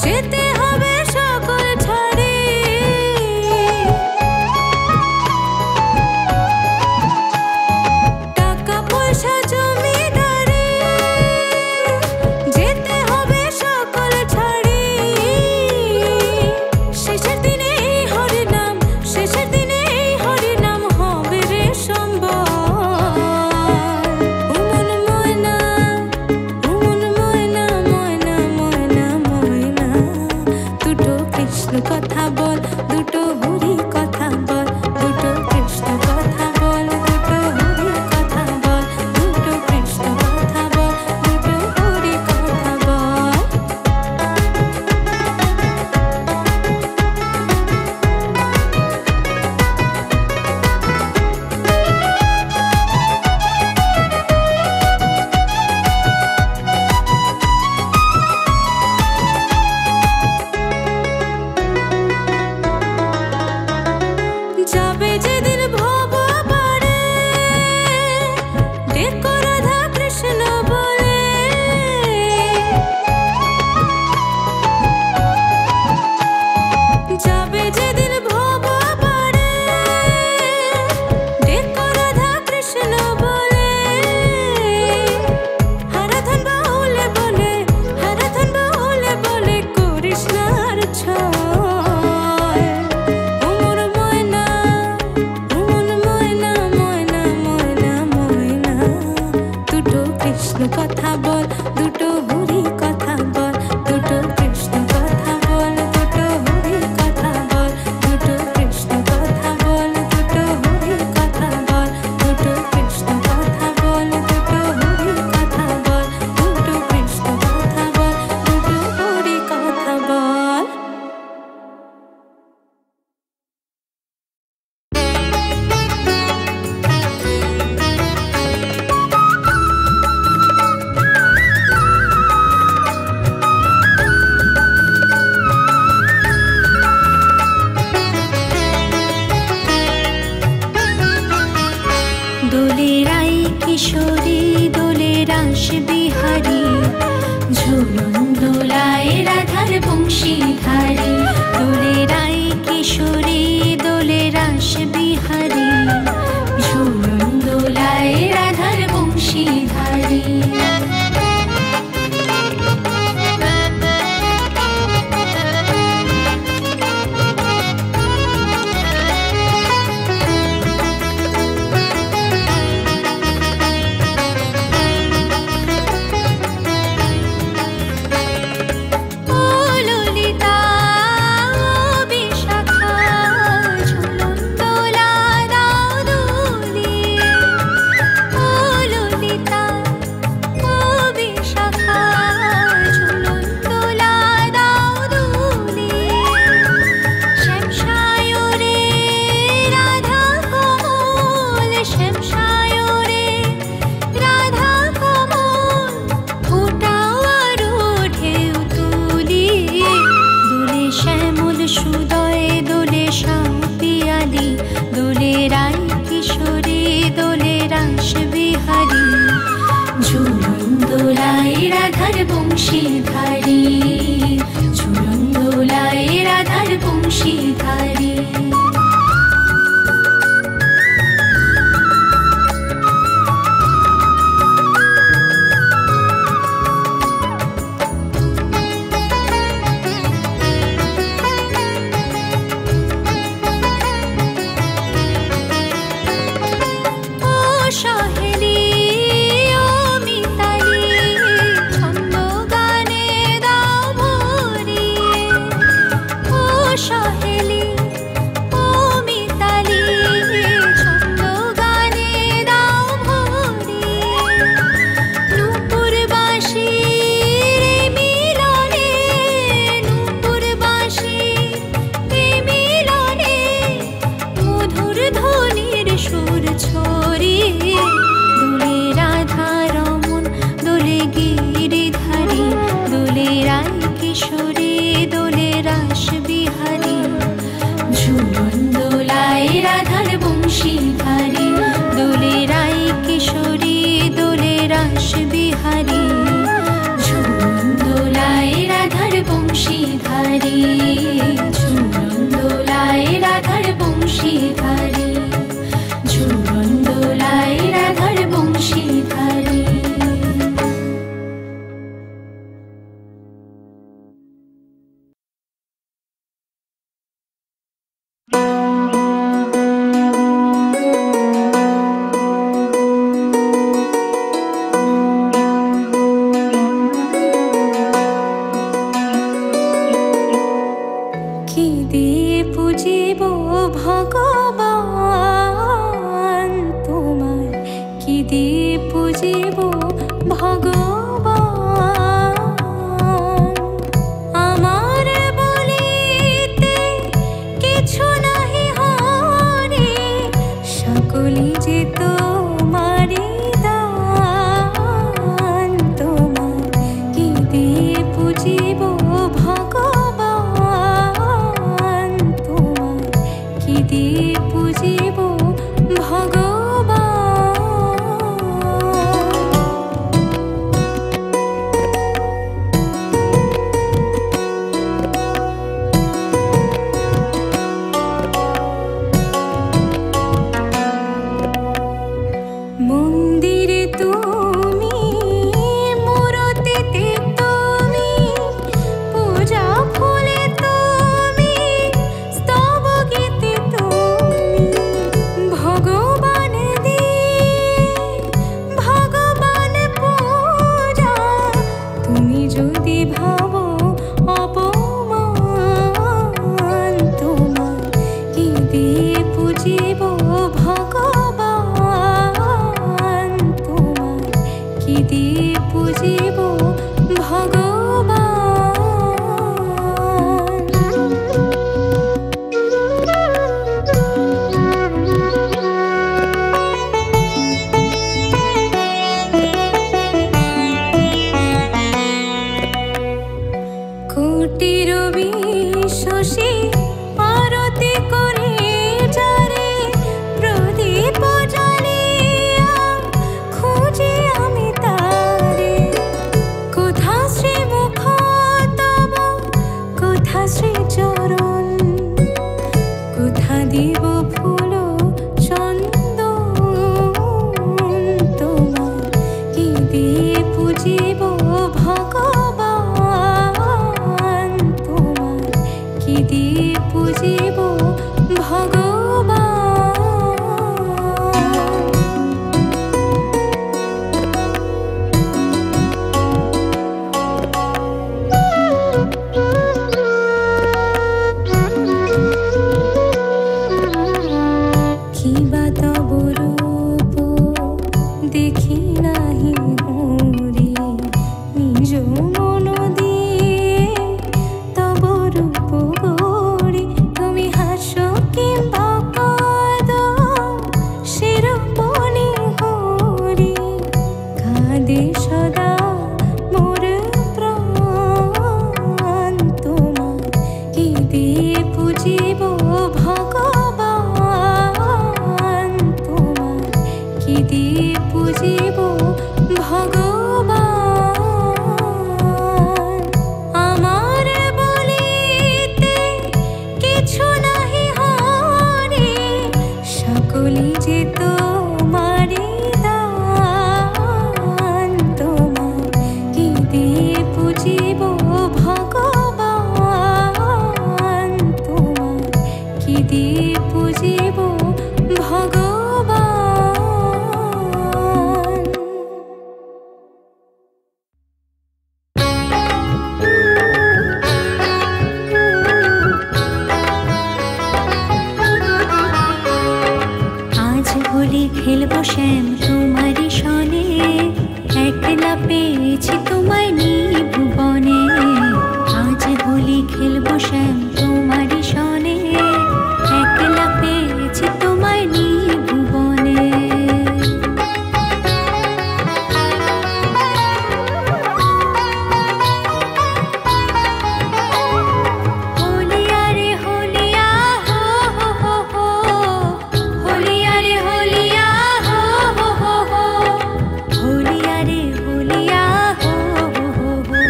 যেতে হবে সকল ছাড়ি, টাকা পয়সা জমিদারি, যেতে হবে সকল ছাড়ি। শেষের দিনে হরি নাম, শেষের দিনে হরি নাম হবে রে সম্বল। উমন ময়না, উমন ময়না, ময়না ময়না ময়না, দুটো কৃষ্ণ কথা বল, দুটো হরি কথা বল, দুটো কৃষ্ণ কথা বল, দুটো হরি কথা বল, দুটো কৃষ্ণ কথা বল, দুটো হরি কথা বল। যাবে যেদিন ভব পারে, ডেকো রাধা কৃষ্ণ বলে। যাবে যেদিন ভব পারে, ডেকো রাধা কৃষ্ণ বলে। হারাধন বাহুলে বলে, হারাধন বাহুলে বলে, করিস না আর ছয়। উমর ময়না, উমন ময়না, ময়না ময়না ময়না, দুটো কৃষ্ণ কথা বল, দুটো হরি কথা বল, দুটো কৃষ্ণ কথা বল, দুটো হরি কথা বল, দুটো কৃষ্ণ কথা বল, দুটো হরি কথা বল, দুটো কৃষ্ণ কথা বল, দুটো হরি কথা বল, দুটো কৃষ্ণ কথা বল, দুটো হরি কথা বল। দোলে রাই কিশোরী, দোলে রাস বিহারী, ঝুলন দোলায় রাধার বংশীধারী। দোলে রাই কিশোরী, দোলে রাস বিহারী, ঝুলন দোলায় রাধার বংশীধারী। ও ললিতা, ও বিশাখা, ঝুলন দোলা দাও দুলিয়ে। ও ললিতা, ও বিশাখা, ঝুলন দোলা দাও দুলিয়ে। শ্যামসায়রে রাধা কমল, শ্যামসায়রে রাধা কমল, ফোটাও আরো ঢেউ তুলিয়ে। দোলে শ্যামল সুদয়, দোলে শাহ পিয়ালি, দোলে রাই কিশোরী, দোলে রাস বিহারী, ঝুলন দোলায় রাধার বংশীধারী, ঝুলন দোলায় রাধার বংশীধারী। ও সহেলি, ও মিতালি, ছন্দ গানে দাও ভরিয়ে। ও সহেলি, ও মিতালি, ছন্দ গানে দাও ভরিয়ে। নূপুর বাঁশি রে মিলনে, নূপুর বাঁশি রে মিলনে, মধুর ধ্বনির সুর ছড়িয়ে। দোলে রাধা রমন, দোলে গিরিধারী, দোলে রাই কিশোরী, দোলে রাস বিহারী, ঝুলন দোলায় রাধার বংশীধারী। দোলে রাই কিশোরী, দোলে রাস বিহারী, ঝুলন দোলায় রাধার বংশীধারী। কোটি রবি শশী আরতি করে যারে প্রদীপ জ্বালিয়া খুঁজি আমি তারে। কোথা শ্রীমুখ তব, কোথা শ্রীচরণ, কোথা দিব ফুল চন্দন। তোমার কি দিয়ে পুজিব ভগবান, তোমার কি দিয়ে পুজিব ভগবান। কিবা তব রূপ দেখি নাহি হরি, নিজ মন দিয়ে তব রূপ গড়ি। তুমি হাসো কিংবা কাঁদো সে রূপ নিহরি, কাঁদে সদা মোর প্রাণ। তোমার কি দিয়ে পুজিব ভগবান, তোমার কি দিয়ে পুজিব ভগবান। আমার বলিতে কিছু নাহি হরি, সকলি যে তোমারি দান। তোমার কি দিয়ে পুজিব ভগবান, তোমার কি দিয়ে পুজিব ভগবান। আজ হোলি খেলবো শ্যাম তোমারি সনে, একলা পেয়েছি তোমায় নিভুবনে। আজ হোলি খেলবো শ্যাম তোমারি সনে, একলা পেয়েছি তোমায় নিভুবনে। হোলিয়া রে হোলিয়া হো হো হো হো, হোলিয়া রে হোলিয়া হো হো হো হো, হোলিয়া রে হোলিয়া হো হো হো হো,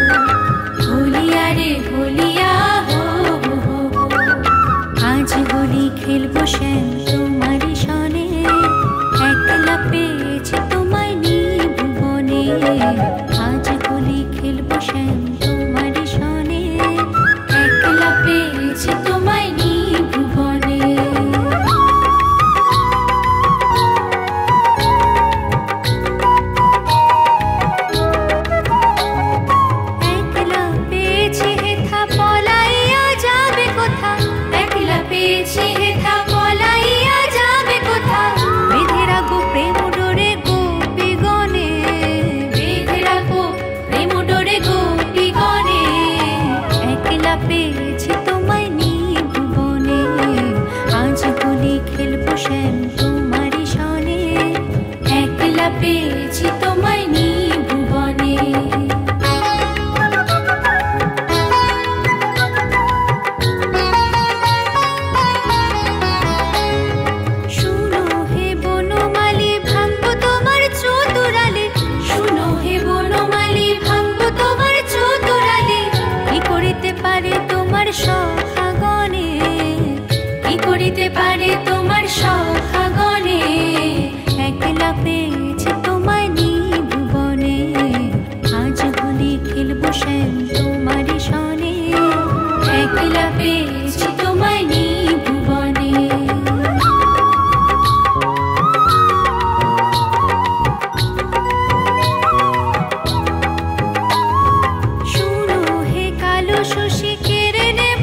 হোলিয়া রে হোলিয়া হো হো হো হো। আজ হোলি খেলবো শ্যাম তোমারি সনে, একলা পেয়েছি তোমায় নিভুবনে। আজ হোলি খেলবো শ্যাম তোমারি সনে, একলা পেয়েছি তোমায় নিভুবনে। একলা পেয়েছি হেথা পলাইয়া যাবে কোথা, একলা পেয়েছি হেথা পলাইয়া যাবে কোথা। বেঁধে রাখো প্রেম ডোরে গোপীগণে, বেঁধে রাখো প্রেম ডোরে গোপীগণে। একলা পেয়েছি তোমায় নিভুবনে। আজ হোলি খেলবো শ্যাম তোমারি সনে, একলা পেয়েছি তোমায় নিভুবনে। শুনো হে বনমালী ভাঙবো তোমার চতুরালে, শুনো হে বনমালী ভাঙবো তোমার চতুরালে। কি করিতে পারে তোমার সখাগণে, কি করিতে পারে তোমার সখাগণে। একলা পেয়েছি তোমায় নিভুবনে। আজ হোলি খেলবো শ্যাম তোমারি সনে, একলা পেয়েছি তোমায় নিভুবনে। শুনো হে কালো শশী কেড়ে নেব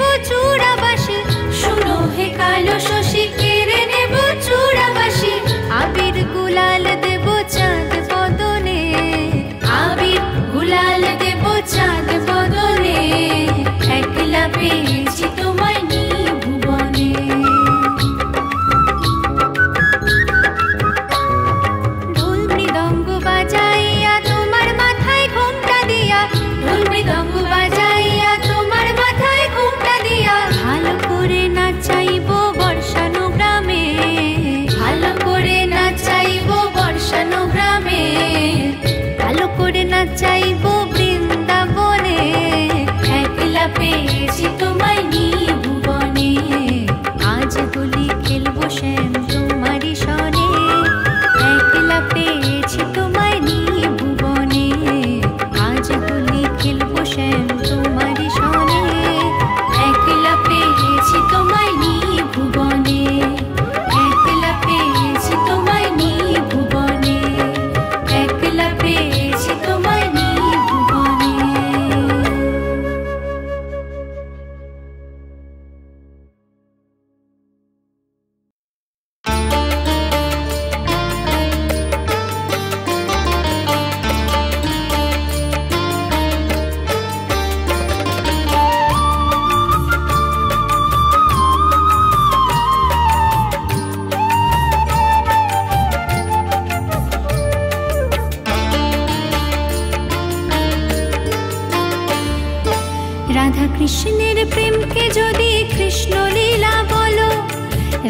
কৃষ্ণের প্রেমকে যদি কৃষ্ণ লীলা বলো,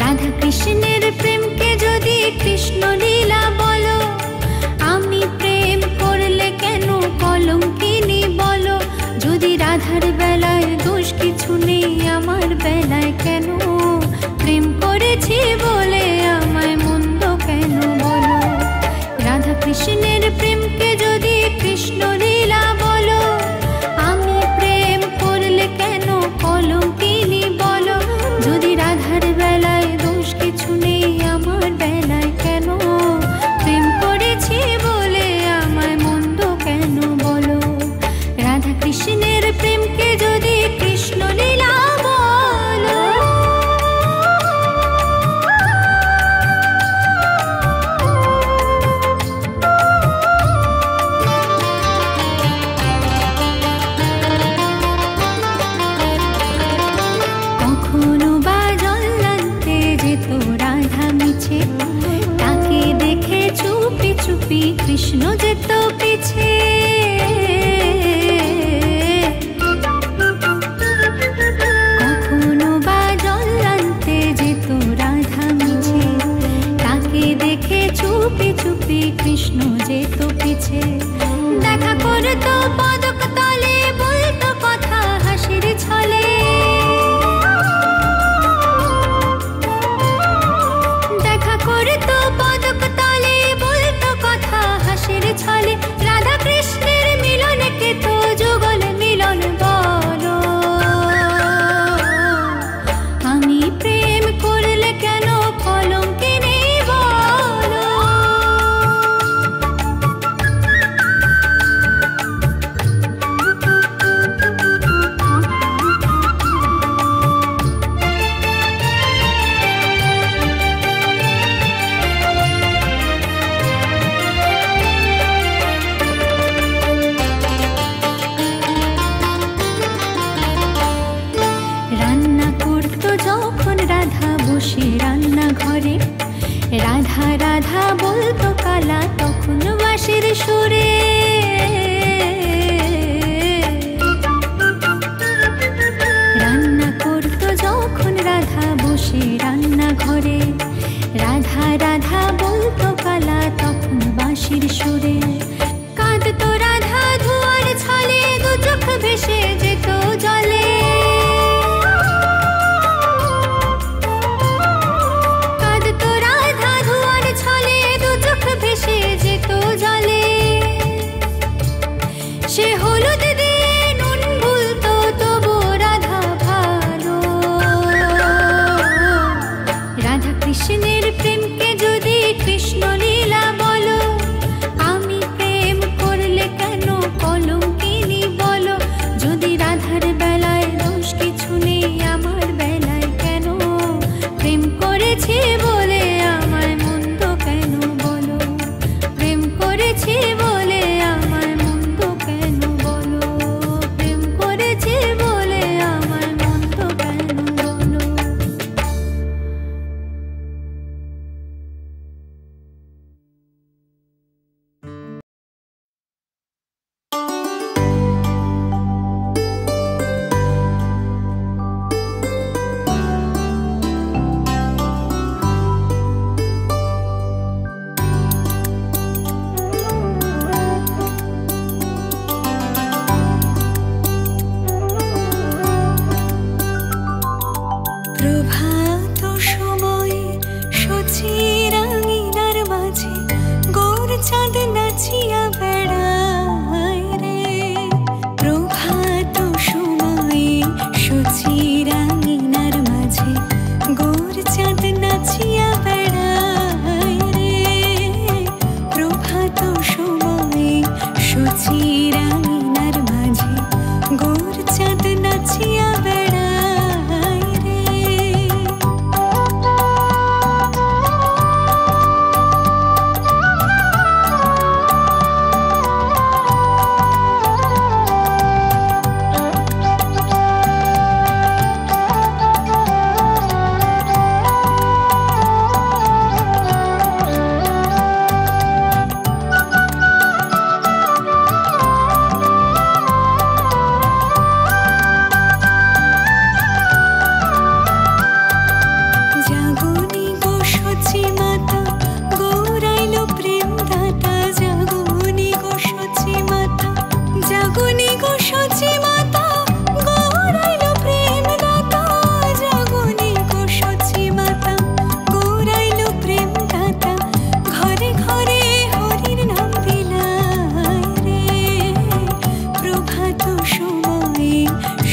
রাধা কৃষ্ণের প্রেমকে যদি কৃষ্ণ লীলা বলো, আমি প্রেম করলে কেন কলঙ্কিনী বলো? যদি রাধার বেলায় দোষ কিছু নেই, আমার বেলায় কেন? প্রেম করেছি বলে আমায় মন্দ কেন বলো? রাধা কৃষ্ণের প্রেমকে যদি কৃষ্ণ লীলা বলো, আমি প্রেম করলে কেন কলঙ্কিনী বলো? যদি রাধার বেলায় দোষ কিছু নেই, আমার বেলায় কেন? প্রেম করেছি বলে আমায় মন্দ কেন বলো? রাধা কৃষ্ণের প্রেমকে যদি কৃষ্ণ লীলা বলো। কখনো বা জল্লান্তে যেত রাধা মিছে, তাকে দেখে চুপি চুপি কৃষ্ণ যেত পিছে। কখনো বা জল্লান্তে যেত রাধা মিছে, তাকে দেখে চুপি চুপি কৃষ্ণ যেত পিছে। দেখা করতো পদক তলে, বলতো কথা হাসির ছলে। দেখা করতো পদক তলে, বলতো কথা হাসির ছলে। রাধা কৃষ্ণের মিলনকে তো যুগল মিলন বলো। আমি প্রেম করলে কেন কলঙ্কিনী বলো? রান্না করতো যখন রাধা বসে রান্না ঘরে, রাধা রাধা বলতো কালা তখন বাঁশির সুরে। রান্না করতো যখন রাধা বসে রান্না ঘরে, রাধা রাধা বলতো কালা তখন বাঁশির সুরে। কাঁদতো রাধা ধোয়ার ছলে, দু চোখ ভেসে যেত জলে। কাঁদতো রাধা ধোয়ার ছলে, দু চোখ ভেসে যেত জলে। সে হলুদ দিয়ে নুন ভুলতো, তবু রাধা ভালো। রাধা কৃষ্ণের প্রেমকে যদি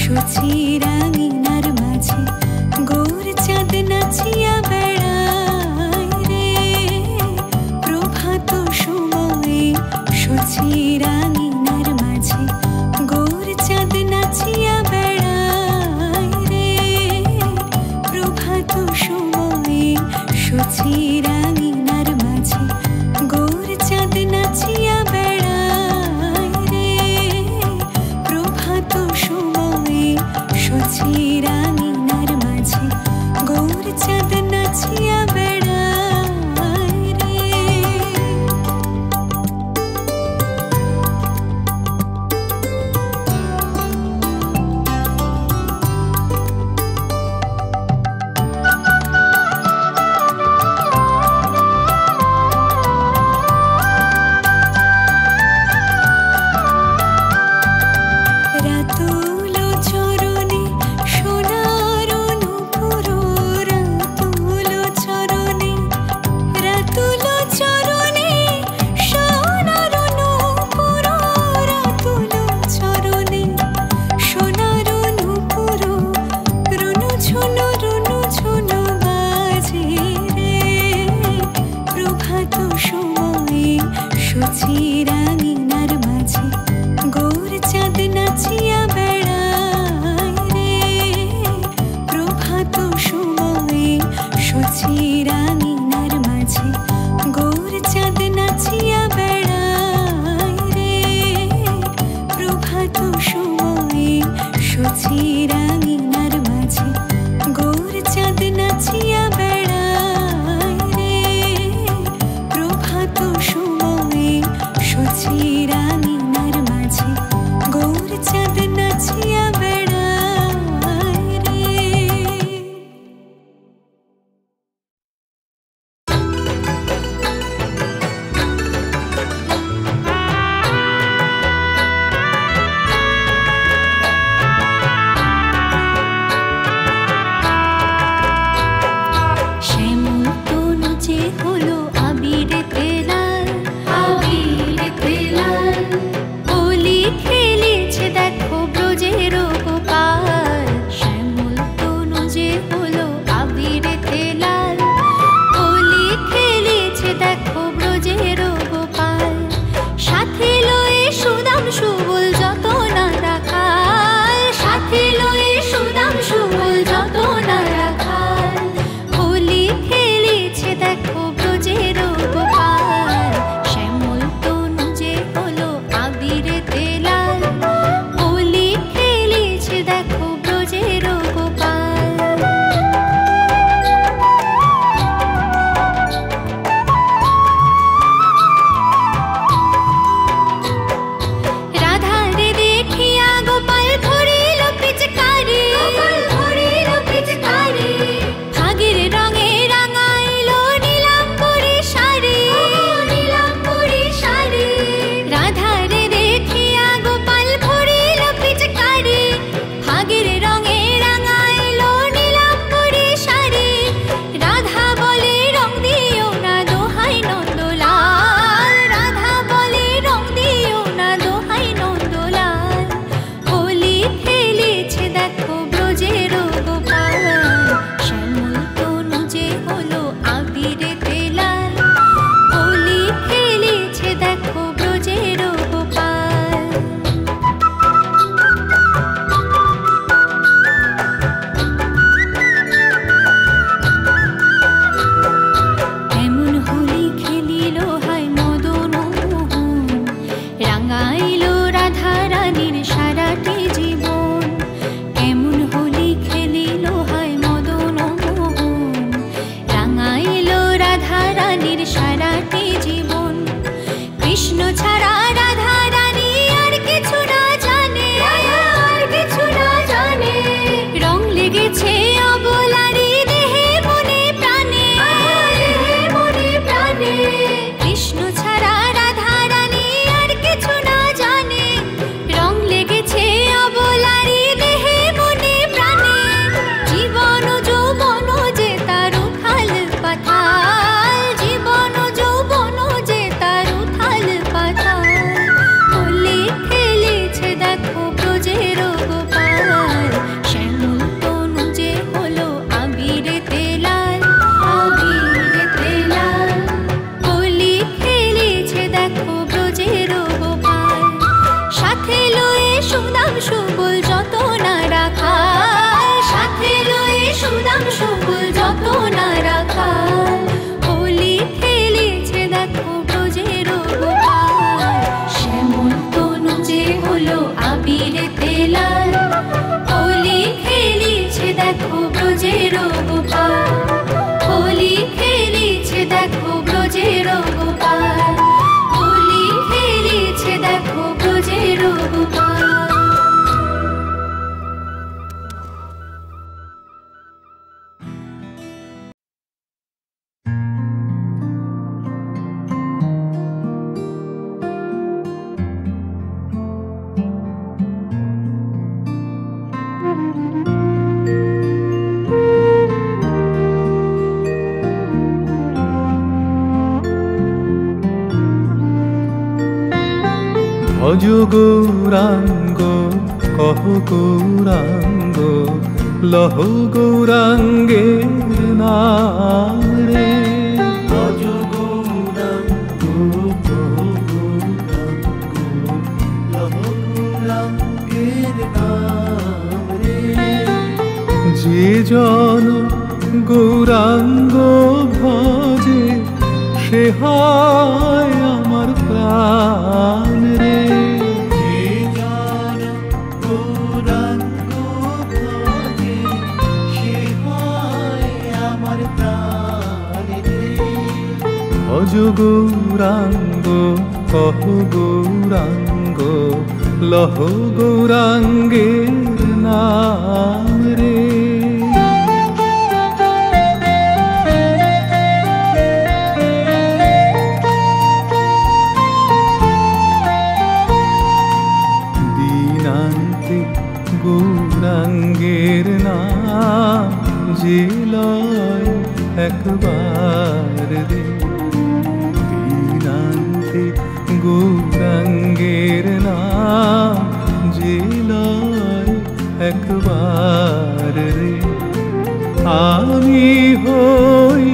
সূচি রাঙিনার মাঝে গৌর চাঁদ নাচিয়া বেড়ায় রে প্রভাত সময়ে সূচি রাঙিনার মাঝে গৌর চাঁদ নাচিয়া বেড়ায় রে প্রভাত সময়ে সূচি রাঙিনার মাঝে গৌর চাঁদ নাচিয়া বেড়ায় রে প্রভাত সময়ে সূচি রাঙিনার ভজ গৌরাঙ্গ কহ গৌরাঙ্গ লহ গৌরাঙ্গের নাম রে। ভজ গৌরাঙ্গ কহ গৌরাঙ্গ লহ গৌরাঙ্গের নাম রে। যে জন গৌরাঙ্গ ভজে সে হয় আমার প্রাণ রে। যে জন গৌরাঙ্গ ভজে সে হয় আমার প্রাণ রে। ভজ গৌরাঙ্গ কহ গৌরাঙ্গ লহ গৌরাঙ্গের নাম রে। দীনান্তে গৌরাঙ্গের নাম যে লয় একবার রে। দীনান্তে গৌরাঙ্গের নাম যে লয় একবার রে। আমি হই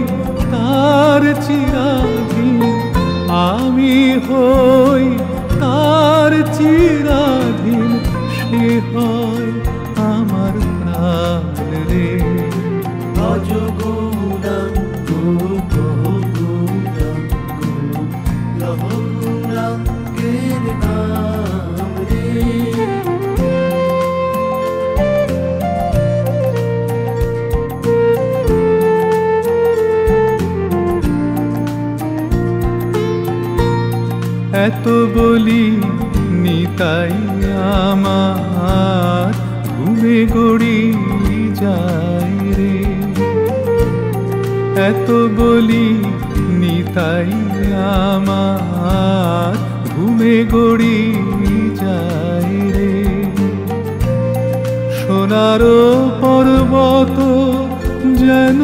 তার চিরাধীন, আমি হই তার চিরাধীন, সে হয় আমার প্রাণ রে। ভজ গৌরাঙ্গ কহ গৌরাঙ্গ লহ গৌরাঙ্গের নাম রে। এত বলি নিতাই আমার ঘুমে গড়ি যায় রে। এত বলি নিতাই আমার ঘুমে গড়ি যায় রে। সোনারো পর্বত যেন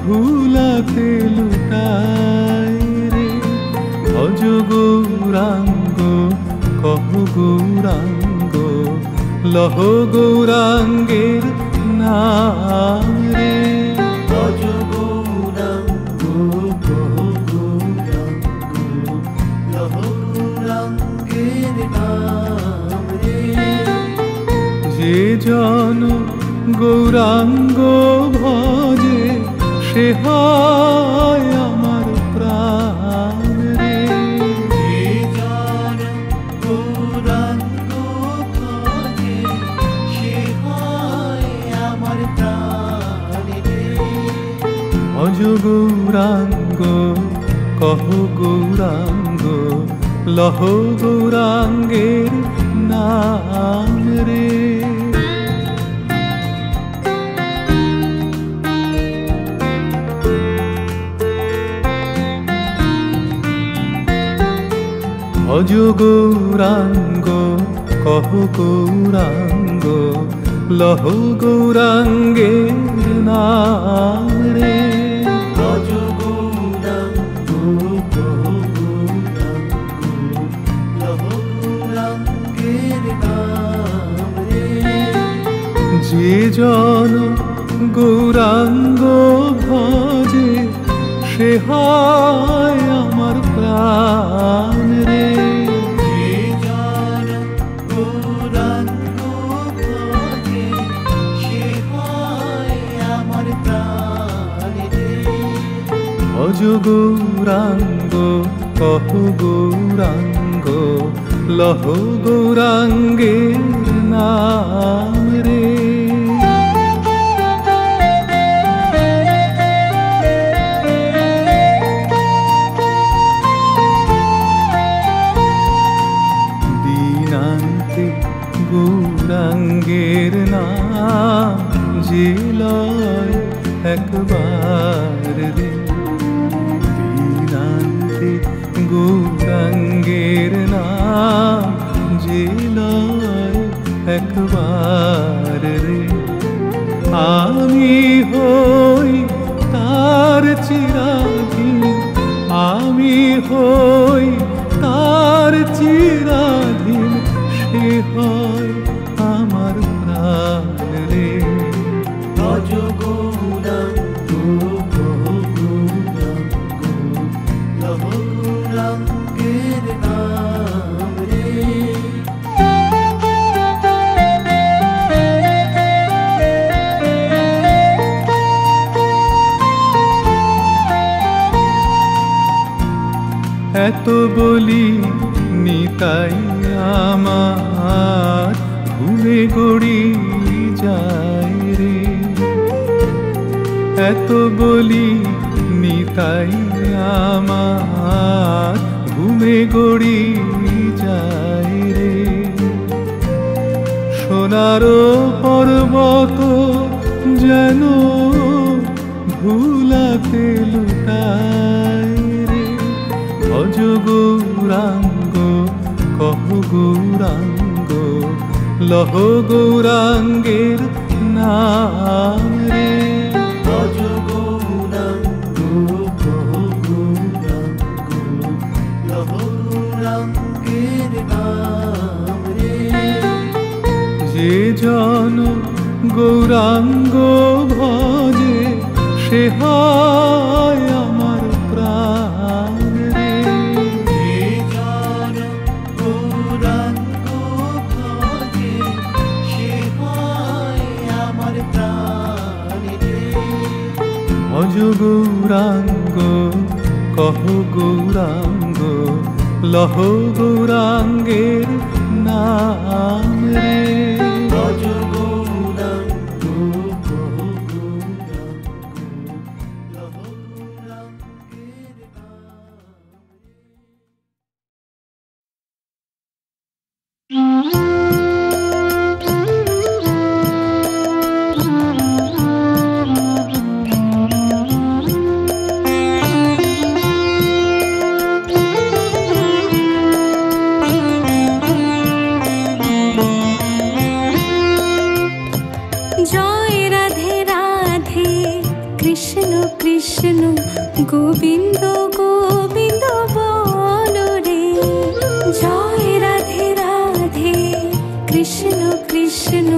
ভুলাতে লুটায় রে। ভজ গৌরাঙ্গ কহ গৌরাঙ্গ লহ গৌরাঙ্গের নাম রে। ভজ গৌরাঙ্গ কহ গৌরাঙ্গ লহ গৌরাঙ্গের নাম রে। যে জন গৌরাঙ্গ ভজে সে হয় আমার প্রাণ রে। যে জন গৌরাঙ্গ ভজে সে হয় আমার প্রাণ রে। ভজ গৌরাঙ্গ কহ গৌরাঙ্গ লহ গৌরাঙ্গের নাম রে। ভজ গৌরাঙ্গ কহ গৌরাঙ্গ লহ গৌরাঙ্গের নাম রে। ভজ গৌরাঙ্গ কহ গৌরাঙ্গ লহ গৌরাঙ্গের নাম রে। যে জন গৌরাঙ্গ ভজে সে হয় আমার প্রাণ রে। যে জন গৌরাঙ্গ ভজে সে হয় আমার প্রাণ রে। ভজ গৌরাঙ্গ কহ গৌরাঙ্গ লহ গৌরাঙ্গের নাম রে। দীনান্তে গৌরাঙ্গের নাম যে লয় একবার রে। দীনান্তে গৌরাঙ্গের নাম যে লয় একবার রে। আমি হই তার চিরাধীন, আমি হই তার চির রাধীন সে হয় আমার প্রাণ রে। ভজ গৌরাঙ্গ গৌরাঙ্গ লহ গৌরাঙ্গের নাম রে। এত বলি নিতাই আমার ঘুমে গড়ি যায় রে। এত বলি নিতাই আমার ঘুমে গড়ি যায় রে। সোনার পর্বত যেন ভুলাতে লুটায় রে। ভজ গৌরাঙ্গ কহ গৌরাঙ্গ লহ গৌরাঙ্গের নাম রে। ভজ গৌরাঙ্গ কহ গৌরাঙ্গ লহ গৌরাঙ্গের নাম রে। যে জন গৌরাঙ্গ ভজে সে হয় আমার প্রাণ রে। যে জন গৌরাঙ্গ ভজে সে হয় আমার প্রাণ রে। ভজ গৌরাঙ্গ কহ গৌরাঙ্গ লহ গৌরাঙ্গের নাম রে। ভজ গৌরাঙ্গ কহ গৌরাঙ্গ লহ গৌরাঙ্গের নাম রে। জয় রাধে রাধে কৃষ্ণ কৃষ্ণ গোবিন্দ গোবিন্দ বলো রে। জয় রাধে রাধে কৃষ্ণ কৃষ্ণ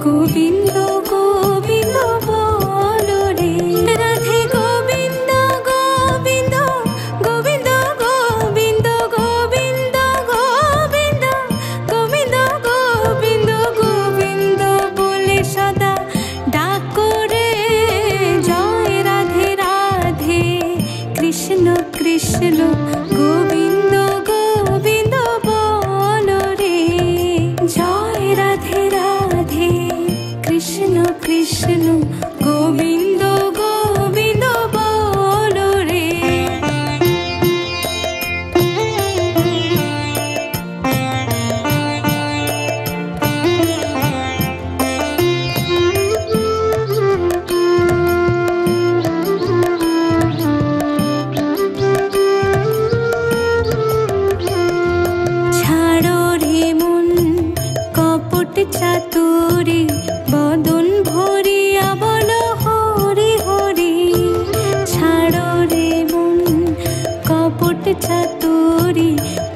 গোবিন্দ গোবিন্দ বলো রে। রাধে গোবিন্দ গোবিন্দ গোবিন্দ গোবিন্দ গোবিন্দ গোবিন্দ গোবিন্দ গোবিন্দ গোবিন্দ বলে সদা ডাকো রে। জয় রাধে রাধে কৃষ্ণ কৃষ্ণ গোবিন্দ গোবিন্দ বলো রে। জয় রাধে রাধে কৃষ্ণ কৃষ্ণ গোবিন্দ গোবিন্দ বলো রে। ছাড়ো রে মন কপট চাতুরি বদন ভরিয়া বলো হরি হরি। ছাড়ো রে মন কপট চাতুরি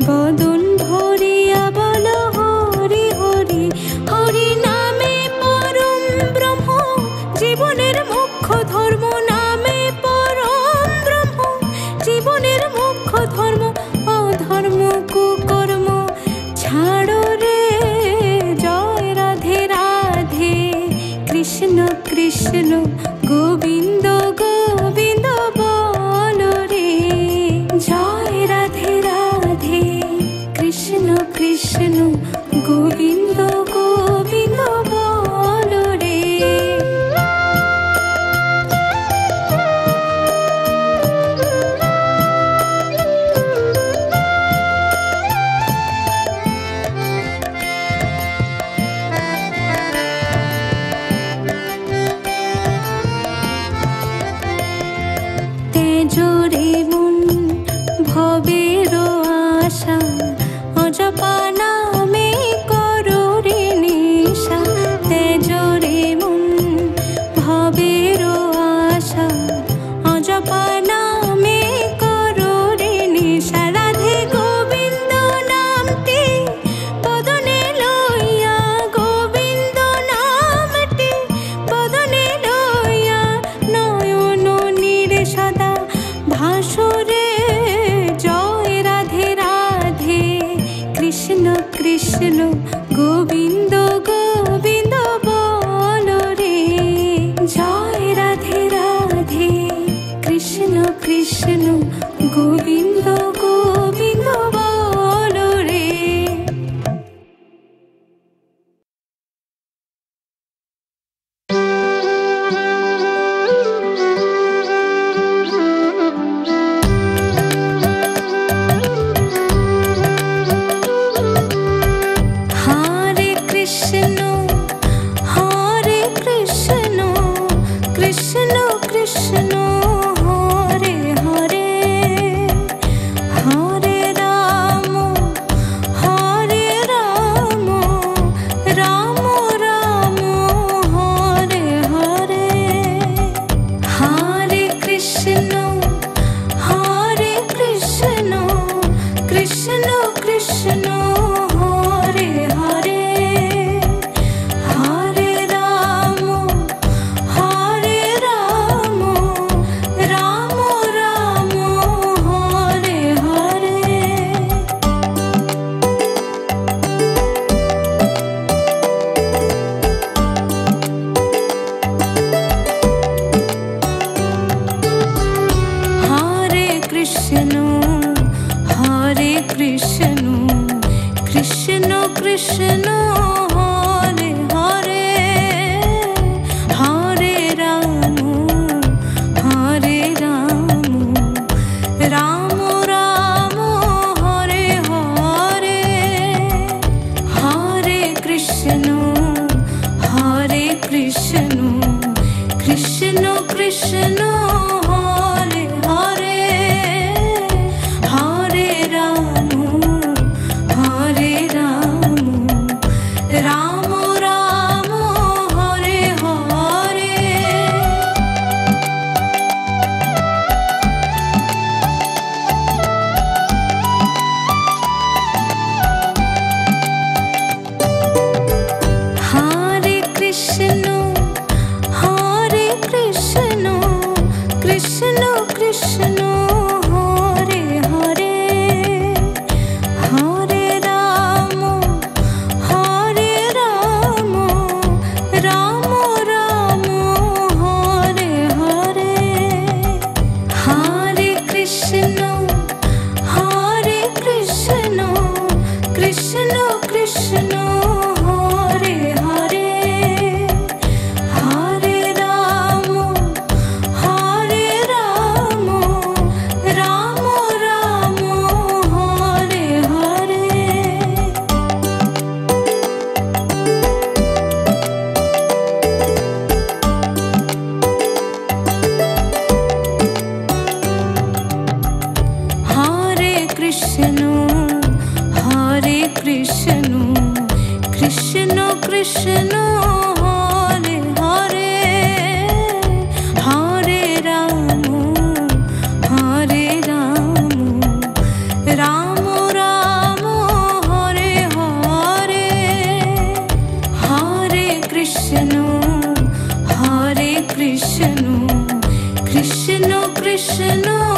বদন ভরিয়া বলো হরি হরি। হরি নামে পরম ব্রহ্ম জীবনের মুখ্য ধর্ম। নামে পরম ব্রহ্ম জীবনের মুখ্য ধর্ম। অধর্ম কুকর্ম ছাড়ো রে। জয় রাধে রাধে কৃষ্ণ কৃষ্ণ গোবিন্দ গোবিন্দ বলো রে। জয় রাধে রাধে কৃষ্ণ কৃষ্ণ গোবিন্দ গোবিন্দ বলো রে। Krishna Krishna